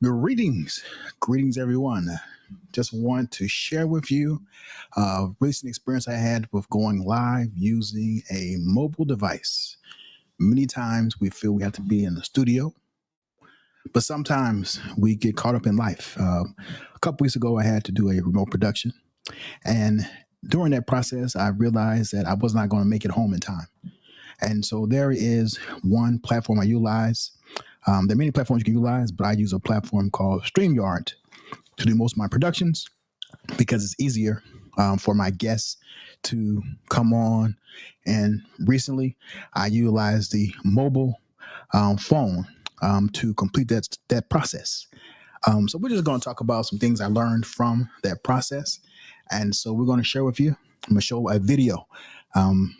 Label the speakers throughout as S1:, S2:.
S1: Greetings, everyone. Just want to share with you a recent experience I had with going live using a mobile device. Many times we feel we have to be in the studio, but sometimes we get caught up in life. A couple weeks ago, I had to do a remote production, and during that process, I realized that I was not going to make it home in time. And so there is one platform I utilize. There are many platforms you can utilize, but I use a platform called Streamyard to do most of my productions because it's easier for my guests to come on. And recently, I utilized the mobile phone to complete that process. So we're just going to talk about some things I learned from that process. And so we're going to share with you. I'm going to show a video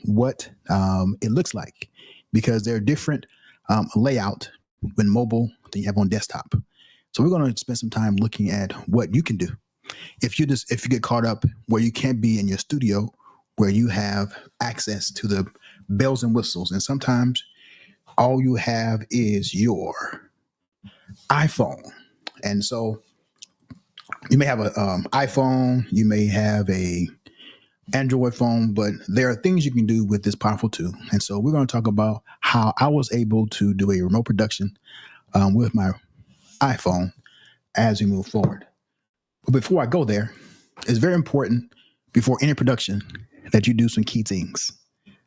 S1: what it looks like, because there are different layout when mobile than you have on desktop. So we're going to spend some time looking at what you can do if you get caught up where you can't be in your studio, where you have access to the bells and whistles, and sometimes all you have is your iPhone. And so you may have an iPhone, you may have a Android phone, but there are things you can do with this powerful tool. And so we're going to talk about how I was able to do a remote production with my iPhone as we move forward. But before I go there, it's very important before any production that you do some key things.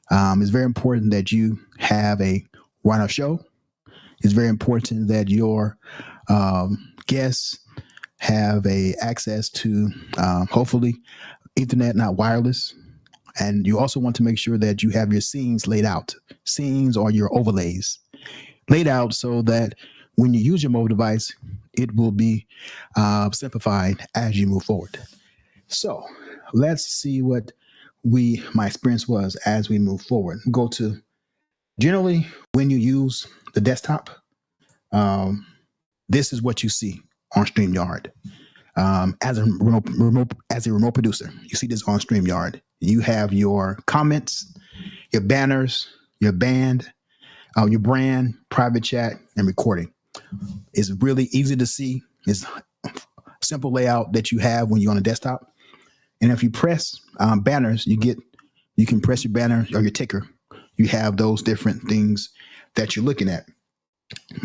S1: It's very important that you have a run-off show. It's very important that your guests have a access to hopefully Ethernet, not wireless. And you also want to make sure that you have your scenes laid out. Scenes or your overlays laid out so that when you use your mobile device, it will be simplified as you move forward. So let's see what my experience was as we move forward. Go to generally when you use the desktop, this is what you see on StreamYard. As a remote producer, you see this on StreamYard. You have your comments, your banners, your band, your brand, private chat, and recording. It's really easy to see. It's a simple layout that you have when you're on a desktop. And if you press banners, you can press your banner or your ticker. You have those different things that you're looking at.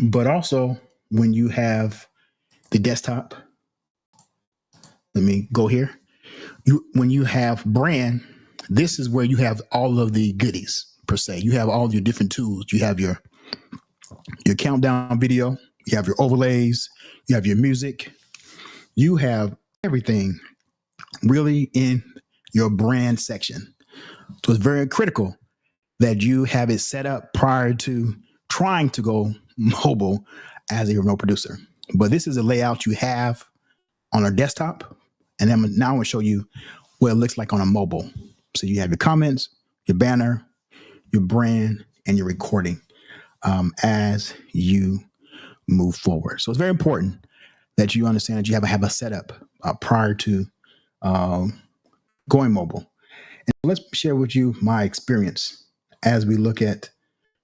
S1: But also when you have the desktop, let me go here. When you have brand, this is where you have all of the goodies per se. You have all your different tools. You have your countdown video, you have your overlays, you have your music, you have everything really in your brand section. So it's very critical that you have it set up prior to trying to go mobile as a remote producer. But this is a layout you have on a desktop. And then now I'm going to show you what it looks like on a mobile. So you have your comments, your banner, your brand, and your recording as you move forward. So it's very important that you understand that you have a setup prior to going mobile. And let's share with you my experience as we look at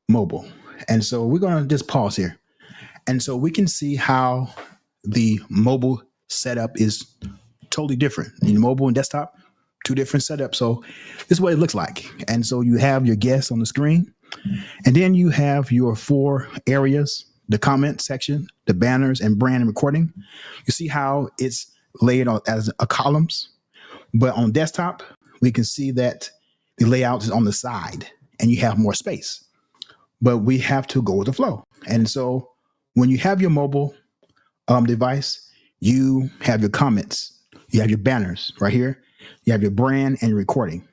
S1: mobile. And so we're going to just pause here. And so we can see how the mobile setup is totally different. In mobile and desktop, two different setups. So this is what it looks like. And so you have your guests on the screen, and then you have your 4 areas: the comment section, the banners, and brand and recording. You see how it's laid out as a columns, but on desktop, we can see that the layout is on the side and you have more space, but we have to go with the flow. And so when you have your mobile device, you have your comments, you have your banners right here, you have your brand and your recording.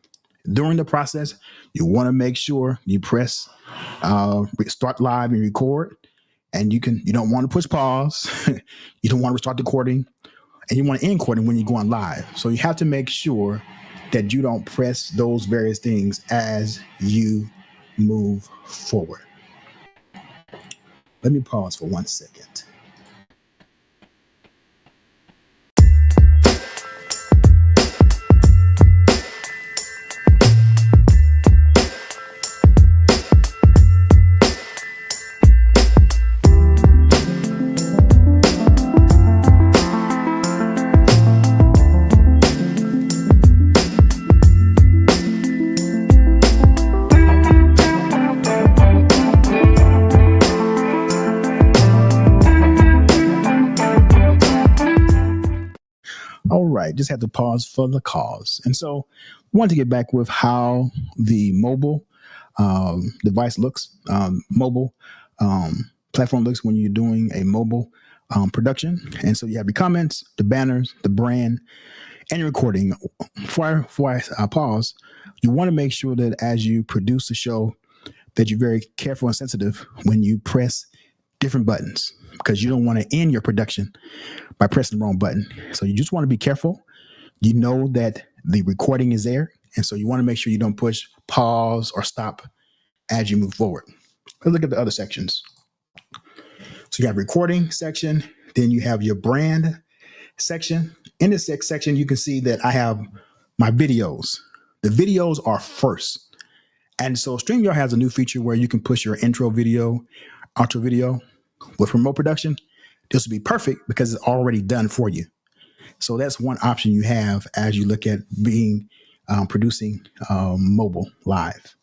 S1: During the process, you want to make sure you press start live and record, and you don't want to push pause. You don't want to restart the recording, and you want to end recording when you're going live. So you have to make sure that you don't press those various things as you move forward. Let me pause for 1 second. All right, just had to pause for the cause. And so I wanted to get back with how the mobile device looks, mobile platform looks when you're doing a mobile production. And so you have your comments, the banners, the brand, and your recording. Before I pause, you want to make sure that as you produce the show, that you're very careful and sensitive when you press different buttons, because you don't want to end your production by pressing the wrong button. So you just want to be careful. You know that the recording is there, and so you want to make sure you don't push pause or stop as you move forward. Let's look at the other sections. So you have recording section, then you have your brand section. In this section, you can see that I have my videos. The videos are first. And so StreamYard has a new feature where you can push your intro video, outro video with remote production. This will be perfect because it's already done for you. So that's one option you have as you look at being producing mobile live.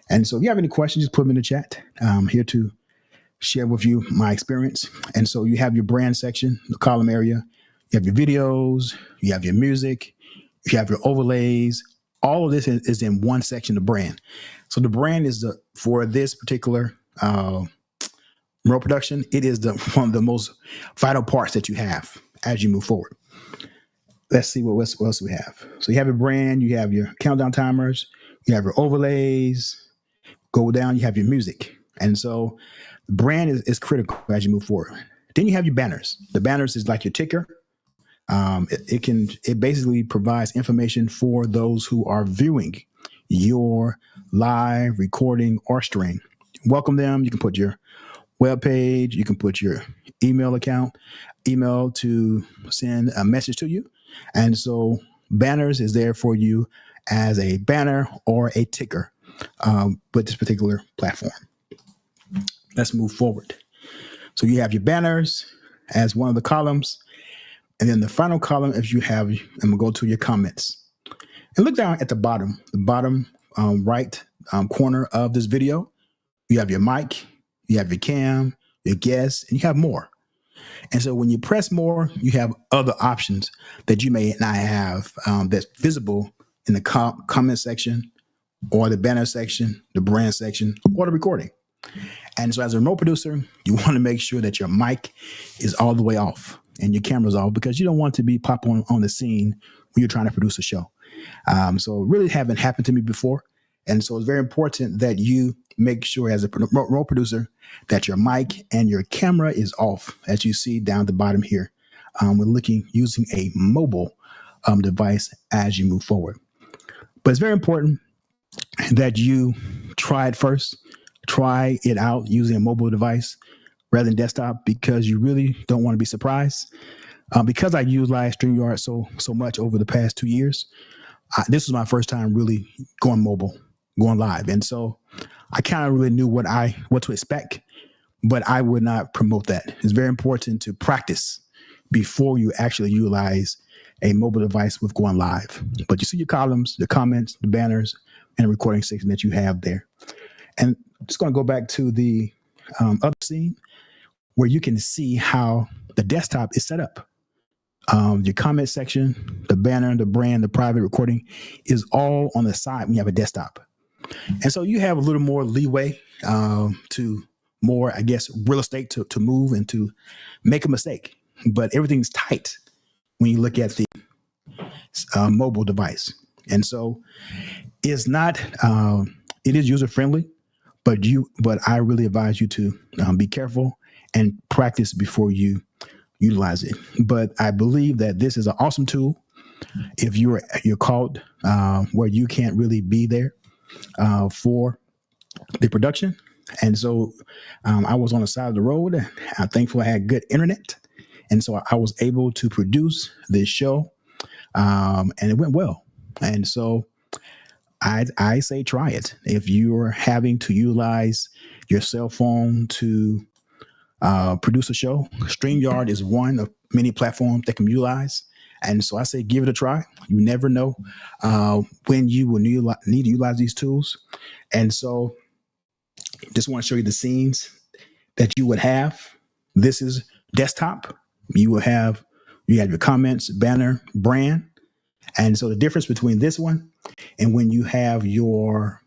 S1: And so if you have any questions, just put them in the chat. I'm here to share with you my experience. And so you have your brand section, the column area. You have your videos, you have your music, you have your overlays. All of this is in one section, the brand. So the brand is for this particular remote production, it is one of the most vital parts that you have as you move forward. Let's see what else we have. So you have your brand, you have your countdown timers, you have your overlays. Go down, you have your music. And so the brand is critical as you move forward. Then you have your banners. The banners is like your ticker. It basically provides information for those who are viewing your live recording or stream. Welcome them. You can put your web page. You can put your email account, email to send a message to you. And so banners is there for you as a banner or a ticker with this particular platform. Let's move forward. So you have your banners as one of the columns. And then the final column, if you have, I'm going to go to your comments. And look down at the bottom right corner of this video. You have your mic, you have your cam, your guests, and you have more. And so when you press more, you have other options that you may not have that's visible in the comment section or the banner section, the brand section, or the recording. And so as a remote producer, you want to make sure that your mic is all the way off and your camera's off, because you don't want to be pop on the scene when you're trying to produce a show. So it really haven't happened to me before. And so it's very important that you make sure as a remote producer that your mic and your camera is off, as you see down the bottom here. We're using a mobile device as you move forward. But it's very important that you try it first. Try it out using a mobile device rather than desktop, because you really don't want to be surprised. Because I utilize StreamYard so much over the past 2 years, this was my first time really going mobile, going live. And so I kind of really knew what to expect, but I would not promote that. It's very important to practice before you actually utilize a mobile device with going live. But you see your columns, the comments, the banners, and the recording section that you have there. And I'm just going to go back to the other scene where you can see how the desktop is set up. Your comment section, the banner, the brand, the private recording is all on the side when you have a desktop. And so you have a little more leeway to more, I guess, real estate to move and to make a mistake. But everything's tight when you look at the mobile device. And so it's not, it is user friendly, but I really advise you to be careful and practice before you utilize it. But I believe that this is an awesome tool if you're caught where you can't really be there for the production. And so I was on the side of the road. I'm thankful I had good internet. And so I was able to produce this show and it went well. And so I say try it. If you're having to utilize your cell phone to produce a show, StreamYard is one of many platforms that can utilize. And so I say give it a try. You never know when you will need to utilize these tools. And so just want to show you the scenes that you would have. This is desktop. You will have You have your comments, banner, brand. And so the difference between this one and when you have your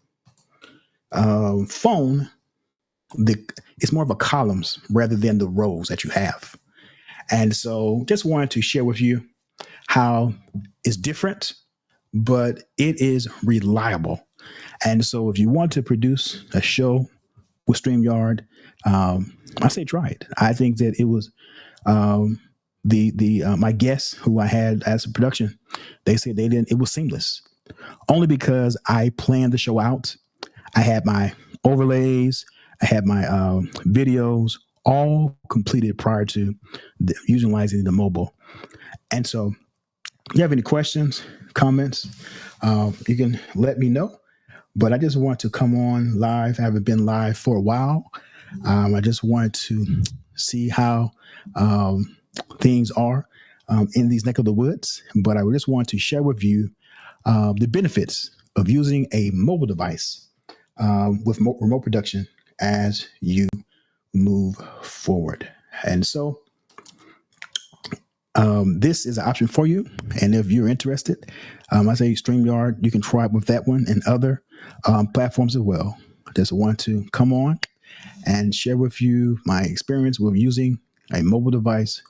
S1: phone, it's more of a columns rather than the rows that you have. And so just wanted to share with you how it's different, but it is reliable. And so if you want to produce a show with StreamYard, I say try it. I think that it was the my guests who I had as a production, they said they didn't. It was seamless, only because I planned the show out. I had my overlays, I had my videos all completed prior to utilizing the mobile. And so, if you have any questions, comments, you can let me know. But I just want to come on live. I haven't been live for a while. I just wanted to see how things are in these neck of the woods. But I just want to share with you the benefits of using a mobile device with remote production as you move forward. And so this is an option for you. And if you're interested, I say StreamYard, you can try it with that one and other platforms as well. I just want to come on and share with you my experience with using a mobile device